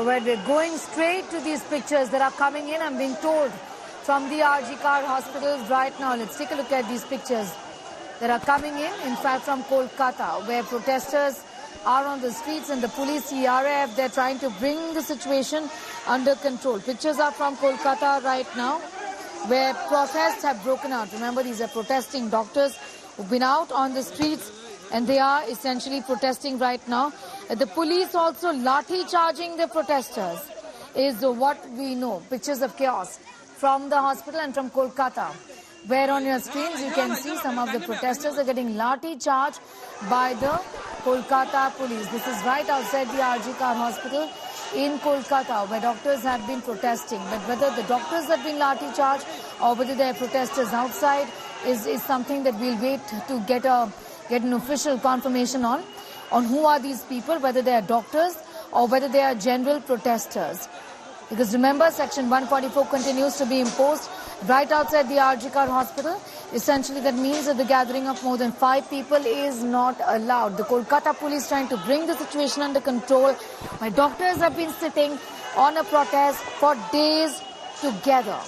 where we're going straight to these pictures that are coming in, I'm being told, from the RG Kar hospital right now. Let's take a look at these pictures that are coming in fact, from Kolkata, where protesters are on the streets and the police, CRAF, they're trying to bring the situation under control. Pictures are from Kolkata right now, where protests have broken out. Remember, these are protesting doctors who've been out on the streets and they are essentially protesting right now. The police also lathi charging the protesters is what we know. Pictures of chaos from the hospital and from Kolkata, where on your screens you can see some of the protesters are getting lathi charged by the Kolkata police. This is right outside the RG Kar hospital in Kolkata, where doctors have been protesting. But whether the doctors have been lathi charged or whether they are protesters outside is something that we'll wait to get an official confirmation on who are these people, whether they are doctors or whether they are general protesters. Because remember, Section 144 continues to be imposed right outside the RG Kar hospital. Essentially, that means that the gathering of more than 5 people is not allowed. The Kolkata police trying to bring the situation under control. My doctors have been sitting on a protest for days together.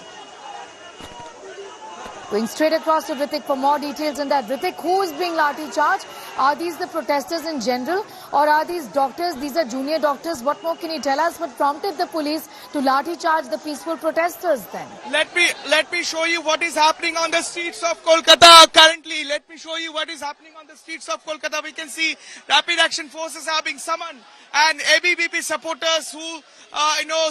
Going straight across to Ritik for more details on that. Ritik, who is being lathi charged? Are these the protesters in general or are these doctors? These are junior doctors. What more can you tell us? What prompted the police to lathi charge the peaceful protesters then? Let me show you what is happening on the streets of Kolkata currently. Let me show you what is happening on the streets of Kolkata. We can see rapid action forces are being summoned and ABVP supporters who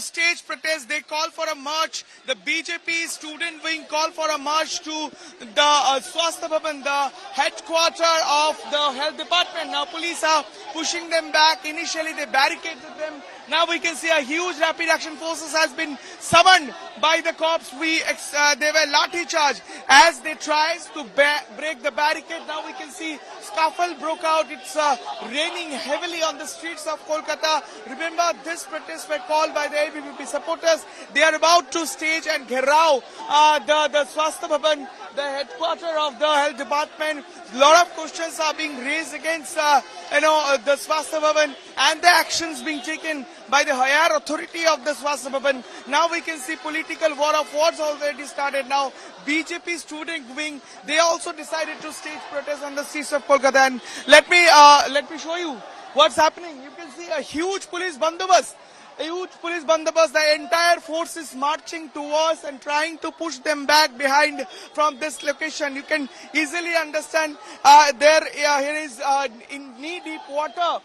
stage protests, they call for a march. The BJP student wing call for a march to the Swasthya Bhavan, the headquarter of the health department. Now police are pushing them back. Initially they barricaded them. Now we can see a huge rapid action forces has been summoned by the cops. They were lathi charged as they tries to break the barricade. Now we can see scuffle broke out. It's raining heavily on the streets of Kolkata. Remember, this protests were called by the ABVP supporters. They are about to stage and gherao the Swasthya Bhavan, the headquarter of the health department. A lot of questions are being raised against the Swasthya Bhavan and the actions being taken by the higher authority of the Swasthya Bhavan. Now we can see political war of words already started. Now BJP student wing, they also decided to stage protests on the streets of Kolkata. And let me show you what's happening. You can see a huge police bandobast. A huge police bandobast, the entire force is marching towards and trying to push them back behind from this location. You can easily understand here is in knee-deep water.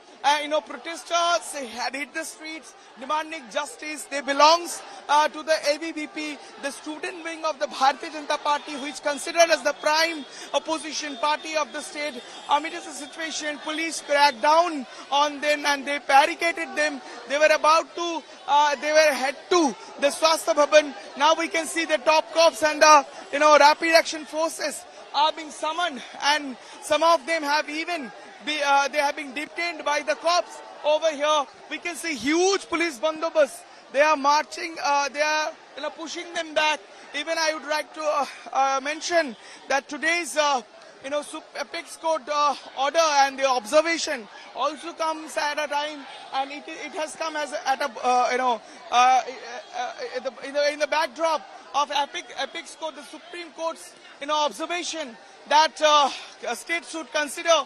Protesters had hit the streets demanding justice. They belongs to the ABVP, the student wing of the Bharatiya Janata Party, which is considered as the prime opposition party of the state. Amid the situation, police cracked down on them and they barricaded them. They were about to, head to the Swasthya Bhavan. Now we can see the top cops and rapid action forces are being summoned, and some of them have even they have been detained by the cops over here. We can see huge police bandobast. They are marching, they are pushing them back. Even I would like to mention that today's Apex Court order and the observation also comes at a time, and it has come as at a in the backdrop of Apex Court, the Supreme Court's observation that states should consider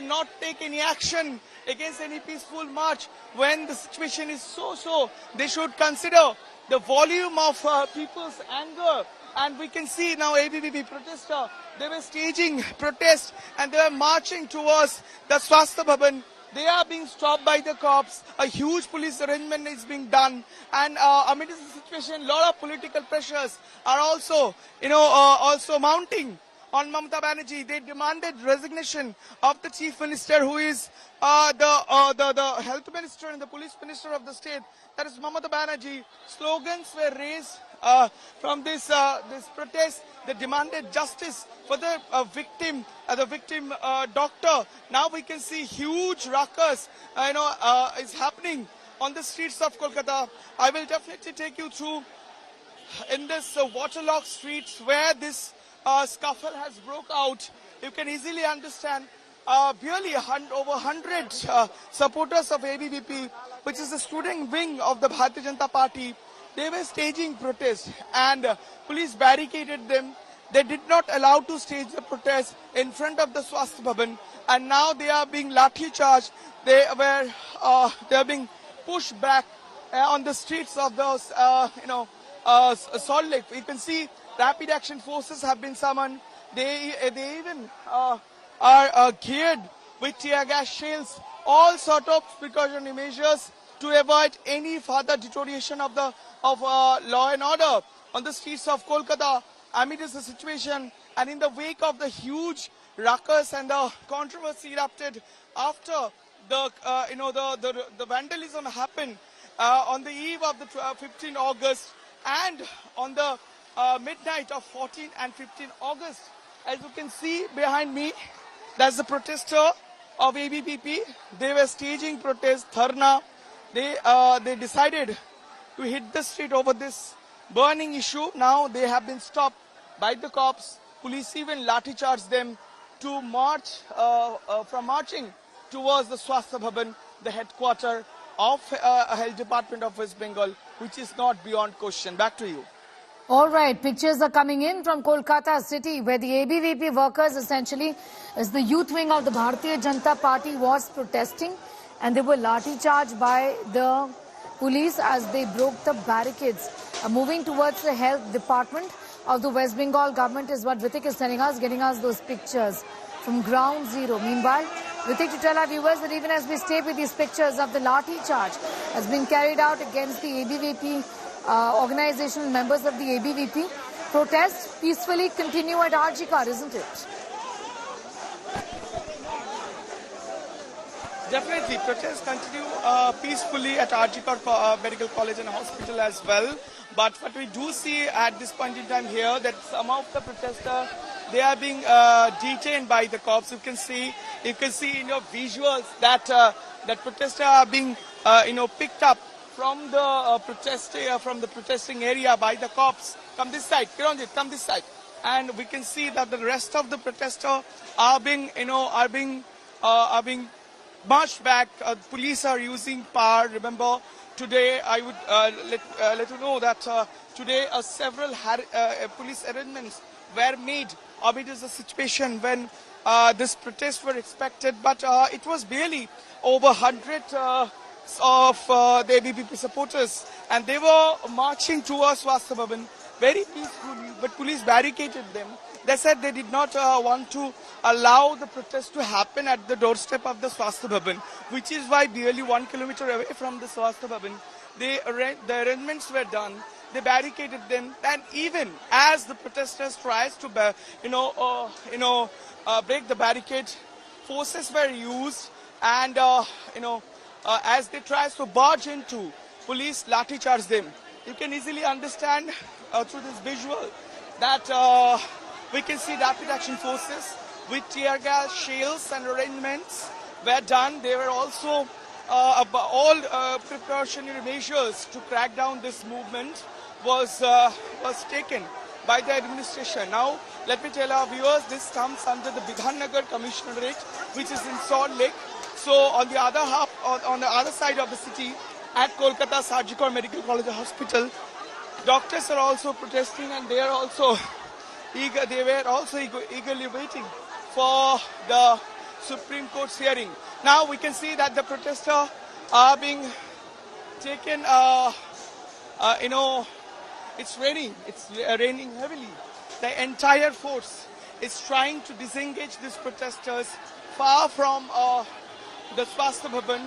not take any action against any peaceful march when the situation is so. They should consider the volume of people's anger. And we can see now ABVP protester, they were staging protests and they were marching towards the Swasthya Bhavan. They are being stopped by the cops. A huge police arrangement is being done. And amid this situation, a lot of political pressures are also, also mounting on Mamata Banerjee. They demanded resignation of the chief minister, who is the health minister and the police minister of the state. That is Mamata Banerjee. Slogans were raised from this protest. They demanded justice for the victim doctor. Now we can see huge ruckus, is happening on the streets of Kolkata. I will definitely take you through in this waterlogged streets where this scuffle has broke out. You can easily understand barely over 100 supporters of ABVP, which is the student wing of the Bharatiya Janata Party. They were staging protests and police barricaded them. They did not allow to stage the protest in front of the Swasthya Bhavan, and now they are being lathi charged. They are being pushed back on the streets of those Salt Lake. You can see rapid action forces have been summoned. They even are geared with tear gas shells, all sort of precautionary measures to avoid any further deterioration of law and order on the streets of Kolkata. Amid the situation and in the wake of the huge ruckus and the controversy erupted after the vandalism happened on the eve of the 15 August and on the midnight of 14 and 15 August. As you can see behind me, that's the protester of ABVP. They were staging protest, dharna. They decided to hit the street over this burning issue. Now they have been stopped by the cops. Police even lathi charged them to march from marching towards the Swasthya Bhavan, the headquarters of Health Department of West Bengal, which is not beyond question. Back to you. All right, pictures are coming in from Kolkata city where the ABVP workers, essentially as the youth wing of the Bharatiya Janata Party, was protesting, and they were lathi charged by the police as they broke the barricades. Moving towards the Health Department of the West Bengal government is what Ritik is telling us, getting us those pictures from ground zero. Meanwhile, Ritik, to tell our viewers that even as we stay with these pictures of the lathi charge has been carried out against the ABVP organizational members of the ABVP, protests peacefully continue at RG Kar, isn't it? Definitely, protests continue peacefully at RG Kar Medical College and Hospital as well. But what we do see at this point in time here, that some of the protesters, they are being detained by the cops. You can see in your visuals that that protesters are being picked up from the protesting area by the cops. Come this side, Kiranjit, come this side, and we can see that the rest of the protesters are being marched back. Police are using power. Remember, today I would let you know that today several police arrangements were made amid the situation when this protests were expected, but it was barely over 100 of the ABVP supporters, and they were marching towards Swasthya Bhavan very peacefully, but police barricaded them. They said they did not want to allow the protest to happen at the doorstep of the Swasthya Bhavan, which is why barely 1 kilometer away from the Swasthya Bhavan, the arrangements were done. They barricaded them, and even as the protesters tries to break the barricade, forces were used, and as they try to barge into, police lathi charge them. You can easily understand through this visual that we can see rapid action forces with tear gas, shells and arrangements were done. There were also all precautionary measures to crack down this movement was taken by the administration. Now, let me tell our viewers, this comes under the Bidhannagar Commissionerate, which is in Salt Lake. So, on the other side of the city, at Kolkata's RG Kar Medical College Hospital, doctors are also protesting, and they are also eagerly waiting for the Supreme Court's hearing. Now we can see that the protesters are being taken. It's raining heavily. The entire force is trying to disengage these protesters far from the Swasthya Bhavan.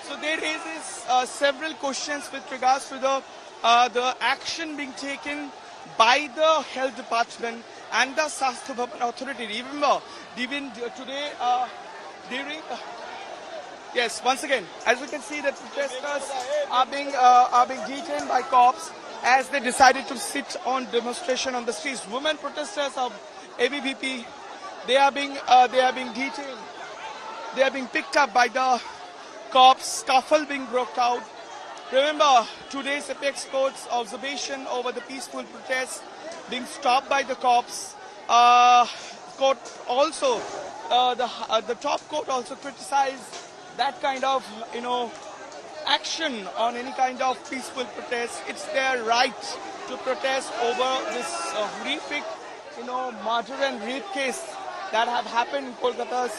So there is several questions with regards to the action being taken by the Health Department and the Swasthya Bhavan authority. Remember, even today, yes, once again, as we can see, the protesters are being detained by cops as they decided to sit on demonstration on the streets. Women protesters of ABVP, they are being detained. They are being picked up by the cops. Scuffle being broke out. Remember, today's Apex Court's observation over the peaceful protests being stopped by the cops. Court also the top court also criticized that kind of, action on any kind of peaceful protest. It's their right to protest over this horrific, murder and rape case that have happened in Kolkata's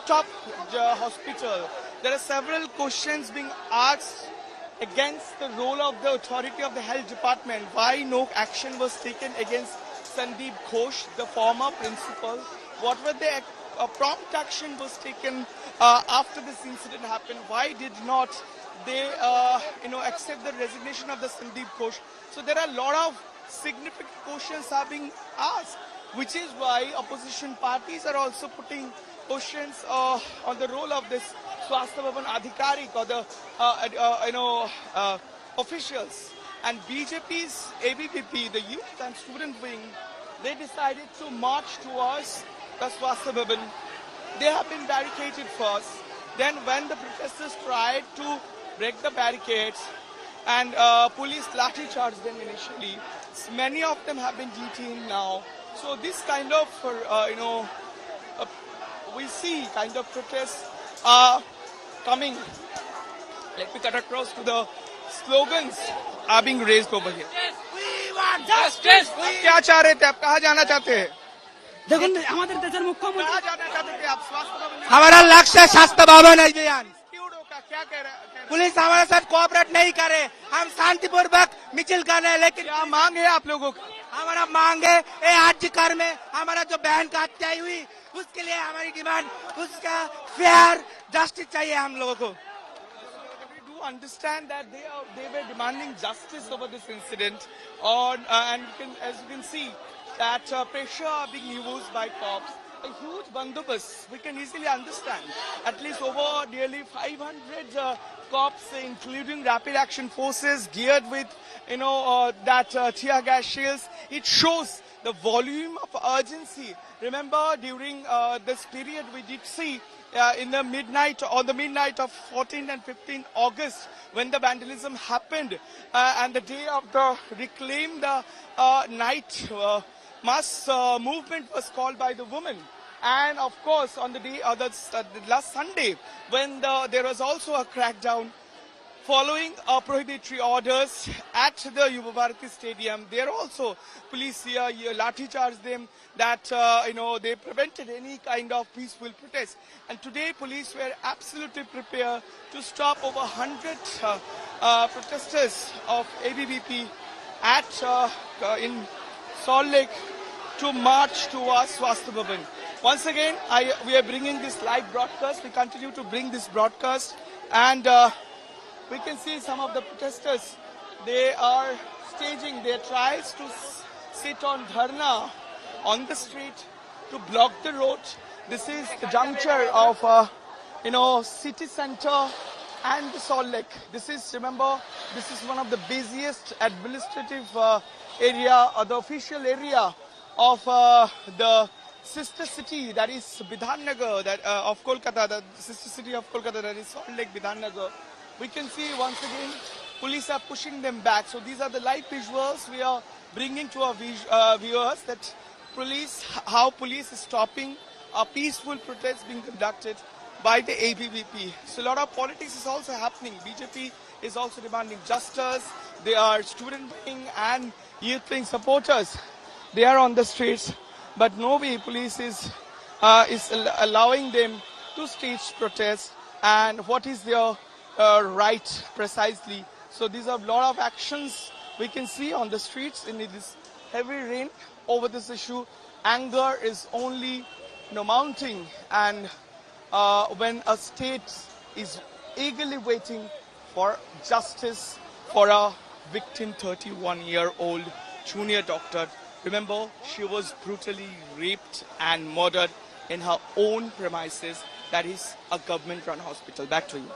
top hospital. There are several questions being asked against the role of the authority of the health department. Why no action was taken against Sandeep Ghosh, the former principal? What were the prompt action was taken after this incident happened? Why did not they, accept the resignation of the Sandeep Ghosh? So there are a lot of significant questions are being asked, which is why opposition parties are also putting questions on the role of this Swasthya Bhavan Adhikarik or the officials. And BJP's ABVP, the youth and student wing, they decided to march towards the Swasthya Bhavan. They have been barricaded first. Then when the protesters tried to break the barricades and police lathi charged them initially, many of them have been detained now. So this kind of, we see kind of protests coming. Let me cut across to the slogans are being raised over here. We want justice. आप क्या चाह रहे थे? आप कहाँ जाना चाहते हैं? দেখুন আমাদের দেশের মুখ্যমন্ত্রী कहाँ जाना चाहते थे आप? स्वास्थ्य भवन में हमारा लक्ष्य स्वास्थ्य भवन है अभियान। क्यों रोका? क्या कह रहे हैं? पुलिस हमारे साथ कोऑपरेट नहीं करे, हम शांतिपूर्वक मिचिल कर रहे हैं, लेकिन क्या मांग है आप लोगों का? हमारा मांग है ये आर्यकर में हमारा जो बहन का हत्या हुई उसके लिए हमारी डिमांड, उसका फेयर जस्टिस चाहिए हम लोगों को। We do understand that they were demanding justice over this incident, and as you can see that pressure are being used by cops. A huge bandobast, we can easily understand. At least over nearly 500 cops, including rapid action forces, geared with, that tear gas shells. It shows the volume of urgency. Remember, during this period, we did see on the midnight of 14th and 15th August, when the vandalism happened, and the day of the Reclaim the Night mass movement was called by the women. And of course, on the day of the last Sunday, when there was also a crackdown following prohibitory orders at the Yuva Bharati Stadium, there also police here lathi charged them that they prevented any kind of peaceful protest. And today, police were absolutely prepared to stop over 100 protesters of ABVP at in Salt Lake to march towards Swasthya Bhavan. Once again, we are bringing this live broadcast. We continue to bring this broadcast, and we can see some of the protesters. They are staging their trials to sit on dharna on the street to block the road. This is the juncture of city center and the Salt Lake. This is, remember, this is one of the busiest administrative area, or the official area of the sister city, that is Bidhannagar, that of Kolkata, the sister city of Kolkata, that is Salt Lake, Bidhannagar. We can see once again police are pushing them back. So these are the live visuals we are bringing to our viewers, that how police is stopping a peaceful protest being conducted by the ABVP. So a lot of politics is also happening. BJP is also demanding justice. They are student wing and youth wing supporters. They are on the streets, but no way police is allowing them to stage protests. And what is their right precisely? So these are a lot of actions we can see on the streets in this heavy rain over this issue. Anger is only mounting, and when a state is eagerly waiting for justice for a victim, 31-year-old junior doctor. Remember, she was brutally raped and murdered in her own premises, that is a government-run hospital. Back to you.